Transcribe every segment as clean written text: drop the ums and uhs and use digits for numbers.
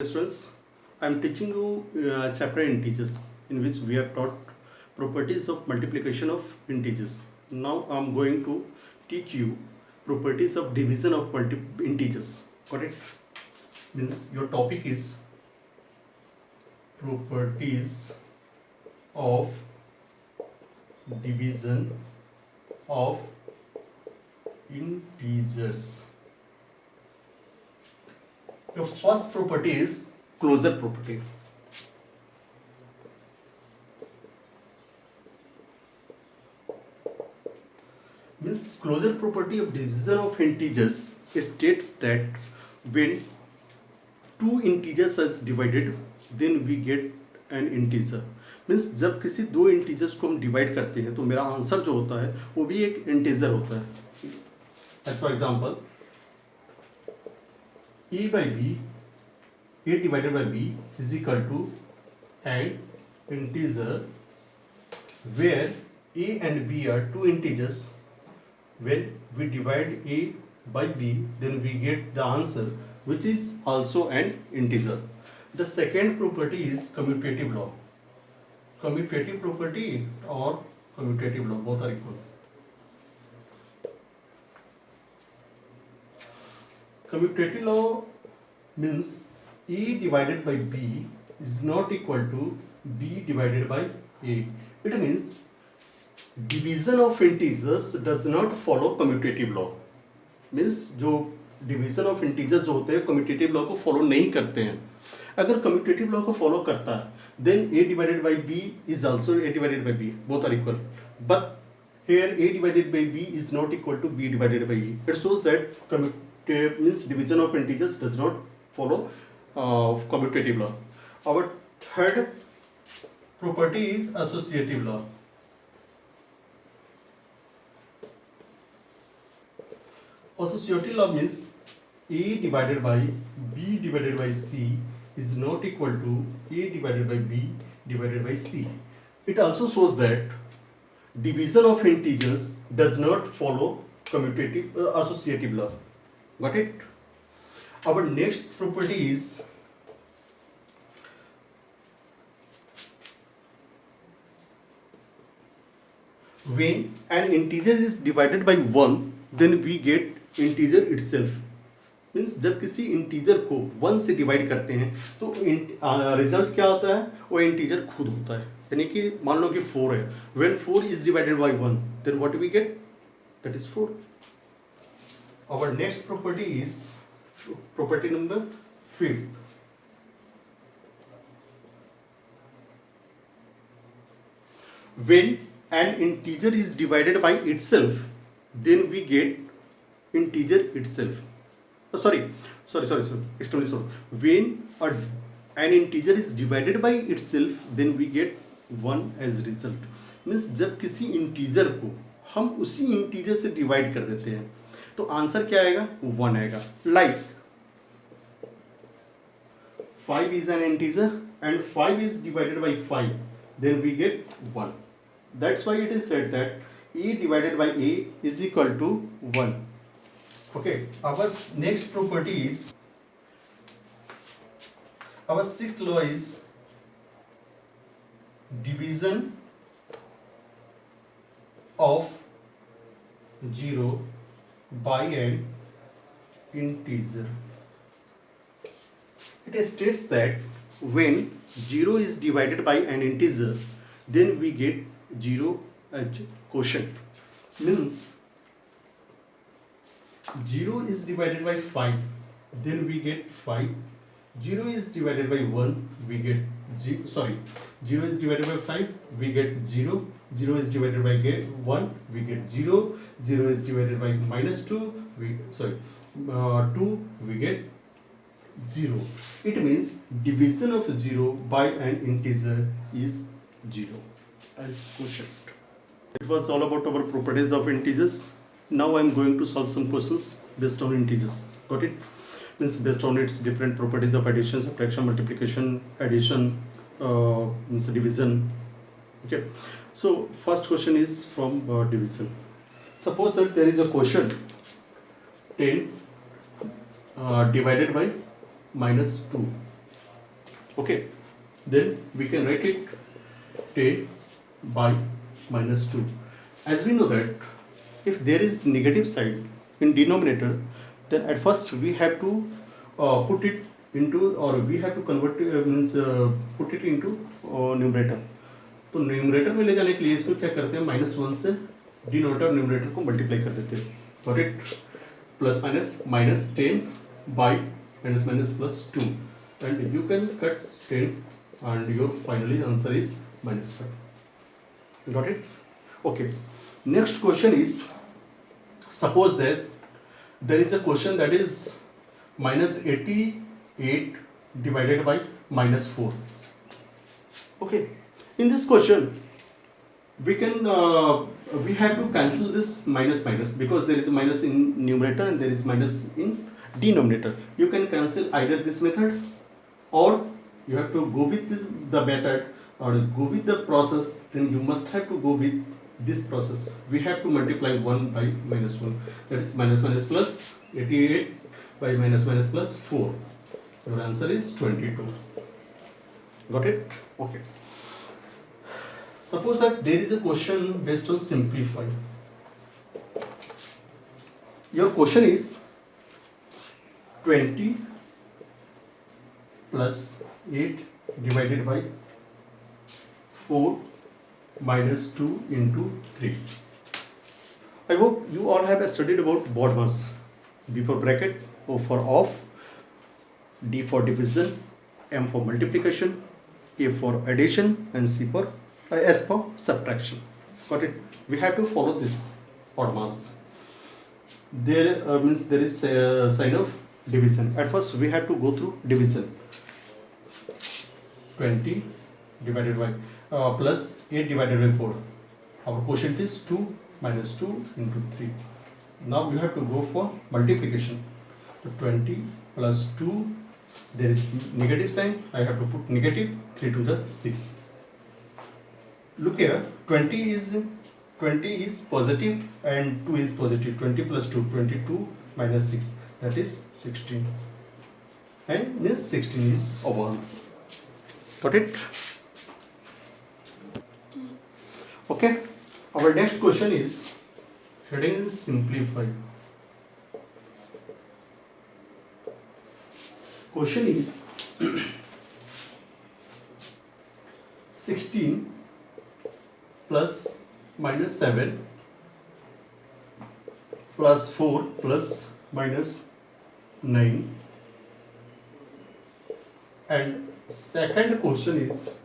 Students, I am teaching you separate integers in which we have taught properties of multiplication of integers. Now I am going to teach you properties of division of integers. Got it? Means your topic is properties of division of integers. The first property is closure property. Means closure property of division of integers states that when two integers are divided, then we get an integer. Means जब किसी दो integers को हम divide करते हैं तो मेरा answer जो होता है वो भी एक इंटीजर होता है. As for example a by b, a divided by b is equal to an integer where a and b are two integers. When we divide a by b, then we get the answer which is also an integer. The second property is commutative law. Commutative property or commutative law, both are equal. Commutative law means a divided by b is not equal to b divided by a. It means division of integers does not follow commutative law. Means जो division of integers जो होते हैं commutative law को follow नहीं करते हैं. अगर commutative law को follow करता है then a divided by b is also a divided by b, both are equal. But here a divided by b is not equal to b divided by a. It shows that means division of integers does not follow commutative law. Our third property is associative law. Associative law means a divided by b divided by c is not equal to a divided by b divided by c. It also shows that division of integers does not follow commutative associative law. Got it? Our next property is when an integer is divided by 1, then we get integer itself. Means जब किसी integer को 1 से divide करते हैं तो result क्या होता है, वो इंटीजर खुद होता है. यानी कि मान लो कि 4 है. When 4 is divided by 1, then what we get, that is 4. Our next property is property number 5. When an integer is divided by itself, then we get integer itself. Sorry. Extremely sorry. When an integer is divided by itself, then we get 1 as result. Means जब किसी integer को हम उसी integer से divide कर देते हैं तो आंसर क्या आएगा, 1 आएगा. Like 5 is an integer and 5 is divided by 5, then we get 1. That's why it is said that a divided by a is equal to 1. Okay, our next property is, our sixth law is division of 0 by an integer. It states that when 0 is divided by an integer, then we get 0 as quotient. Means 0 is divided by 5, then we get 5. 0 is divided by 1, we get 0 is divided by 5, we get 0. 0 is divided by 1, we get 0. 0 is divided by minus 2, 2, we get 0. It means division of 0 by an integer is 0 as quotient. It was all about our properties of integers. Now I am going to solve some questions based on integers. Got it? Means based on its different properties of addition, subtraction, multiplication, addition, means division. Okay. So first question is from division. Suppose that there is a quotient 10 divided by -2. Okay, then we can write it 10 by minus 2. As we know that if there is negative side in denominator, then at first we have to put it into, or we have to convert put it into numerator. तो numerator में ले जाने के लिए इसको क्या करते हैं, -1 से डिनोमिनेटर न्यूमरेटर को मल्टीप्लाई कर देते हैं. Got it? Plus minus 10 by minus plus 2, and you can cut 10 and your finally answer is -5. Got it? Okay. Next question is, suppose that there is a question that is -88 divided by -4. Okay. In this question, we can we have to cancel this minus because there is a minus in numerator and there is minus in denominator. You can cancel either this method, or you have to go with the method, or go with the process. Then you must have to go with this process. We have to multiply 1 by -1. That is minus plus 88 by minus plus 4. Your answer is 22. Got it? Okay. Suppose that there is a question based on simplify. Your question is 20 plus 8 divided by 4 minus 2 into 3. I hope you all have studied about BODMAS. B for bracket, O for off, D for division, M for multiplication, A for addition, and S for subtraction. Got it? We have to follow this BODMAS. There means there is a sign of division. At first we have to go through division. 20 divided by plus 8 divided by 4. Our quotient is 2 minus 2 into 3. Now you have to go for multiplication. So 20 plus 2, there is negative sign. I have to put negative 3 to the 6. Look here, 20 is positive and 2 is positive. 20 plus 2, 22 minus 6, that is 16. And this 16 is our answer. Got it? Okay. Our next question is, heading is simplify. Question is 16 plus minus 7 plus 4 plus minus 9, and second question is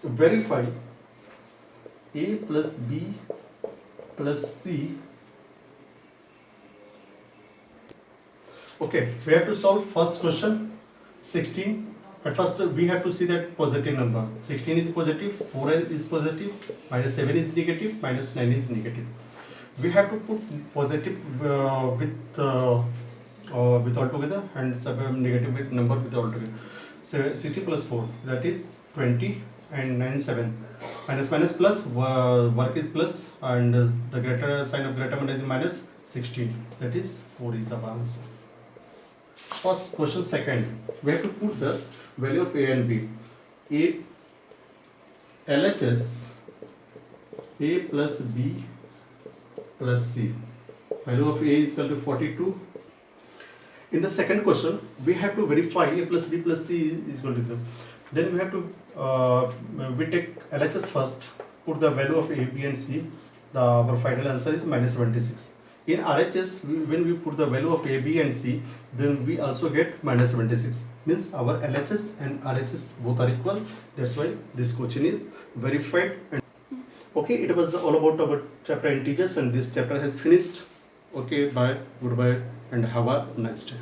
verify A plus B plus C. Okay, we have to solve first question. 16. At first we have to see that positive number. 16 is positive, 4 is positive, minus 7 is negative, minus 9 is negative. We have to put positive with altogether, and negative with number with altogether. So 60 plus 4, that is 20, and 9 7. Minus plus, work is plus, and the greater sign of greater number is minus 16. That is 4 is our answer. First question. Second, we have to put the value of A and B. LHS A plus B plus C. Value of A is equal to 42. In the second question, we have to verify A plus B plus C is equal to 3. Then we have to we take LHS first, put the value of A, B and C. Our final answer is minus 76. In RHS, when we put the value of A, B and C, then we also get minus 76. Means our LHS and RHS both are equal. That's why this question is verified. Okay, it was all about our chapter integers, and this chapter has finished. Okay, bye, goodbye, and have a nice day.